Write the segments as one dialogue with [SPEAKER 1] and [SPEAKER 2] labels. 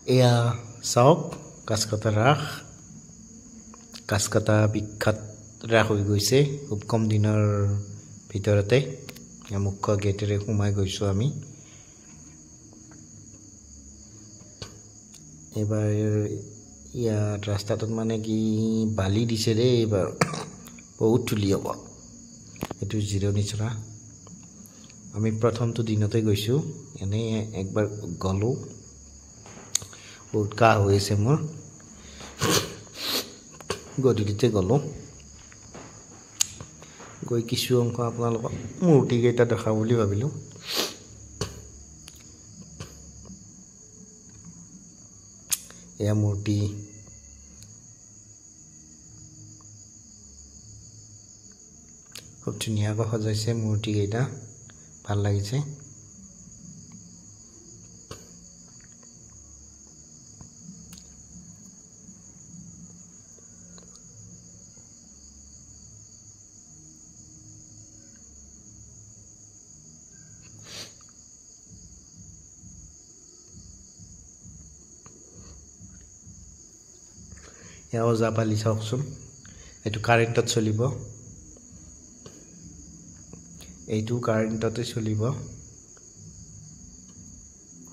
[SPEAKER 1] এয়া চাওক কাছকটা ৰাস কাছকটা বিখ্যাত ৰাস হৈ গৈছে খুব কম দিনৰ ভিতৰতে মুখ্য গেটেৰে সোমাই গৈছো আমি এবাৰ ইয়াত ৰাস্তাটোত মানে কি বালি দিছে ৰে এবাৰ বহুত ধুলি হ'ব এটো জিৰণি চৰা আমি প্ৰথমটো দিনতে গৈছো এনে একবাৰ গলো বহুত কাহ হৈছে মোৰ গদিতে গলো গৈ কিছু অংশ আপোনালোকক মূৰ্তি কেইটা দেখা বুলি ভাবিলো এয়া মূৰ্তি খুব ধুনীয়াকৈ সজাইছে মূৰ্তি কেইটা ভাল লাগিছে এয়া ওজাপালি চাওকচোন এটো কাৰেণ্টত চলিব এইটো কাৰেণ্টতে চলিব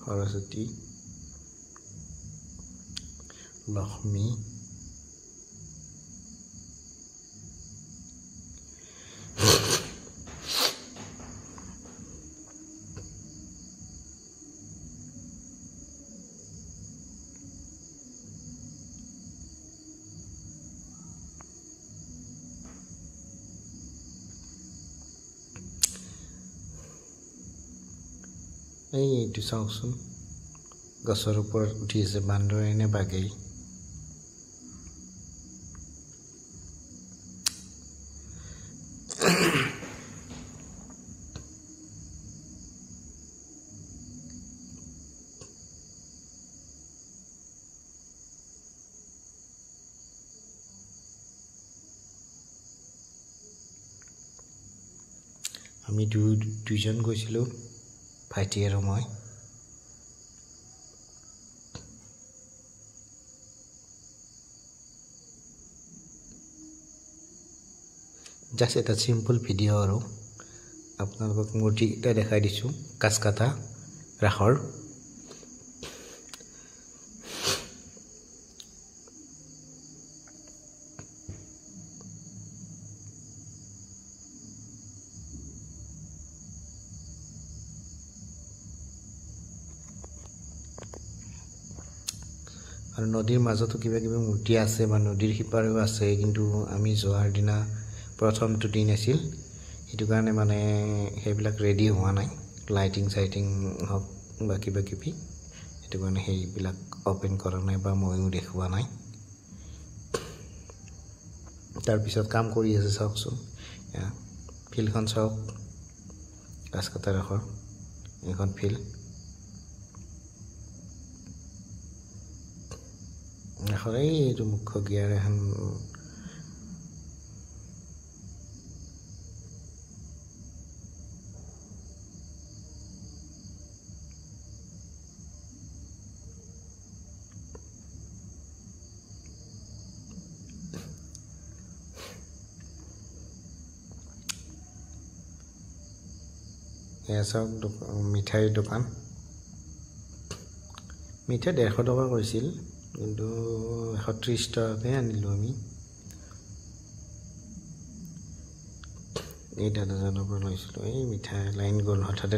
[SPEAKER 1] সৰস্বতী লক্ষ্মী এইটো চাওকচোন গছৰ ওপৰত উঠি আছে বান্দৰে নে বাগেই আমি দুইজন গৈছিলো ভাইটি আৰু মই জাস্ট এটা সিম্পল ভিডিও আৰু আপোনালোকক মূৰ্তি এটা দেখাই দিছো কাছকটা ৰাখৰ আৰু নদীৰ মাজতো কিবা কিবি মূৰ্তি আছে বা নদীৰ সিপাৰেও আছে কিন্তু আমি যোৱাৰ দিনা প্ৰথমটো দিন আছিল এটো কাৰণে মানে হেবিলাক ৰেডি হোৱা নাই লাইটিং সাইটিং হক বা কিবা কিবি এটো কাৰণে হেবিলাক ওপেন কৰা নাই বা মইও দেখুৱা নাই তাৰ পিছত কাম কৰি আছে চাওকচোন ফিল্ডখন চাওক কাছকটা ৰাখৰ এখন ফিল্ড নাখৰে এইটো মুখ্য গিয়াৰ এখন এয়া চাওক মিঠাইৰ দোকান মিঠাই 150 টকা কৈছিল কিন্তু 130 টকাকে আনিলো আমি এই দাদাজনৰ পৰা লৈছিলো এই মিঠাই লাইন গল হঠাতে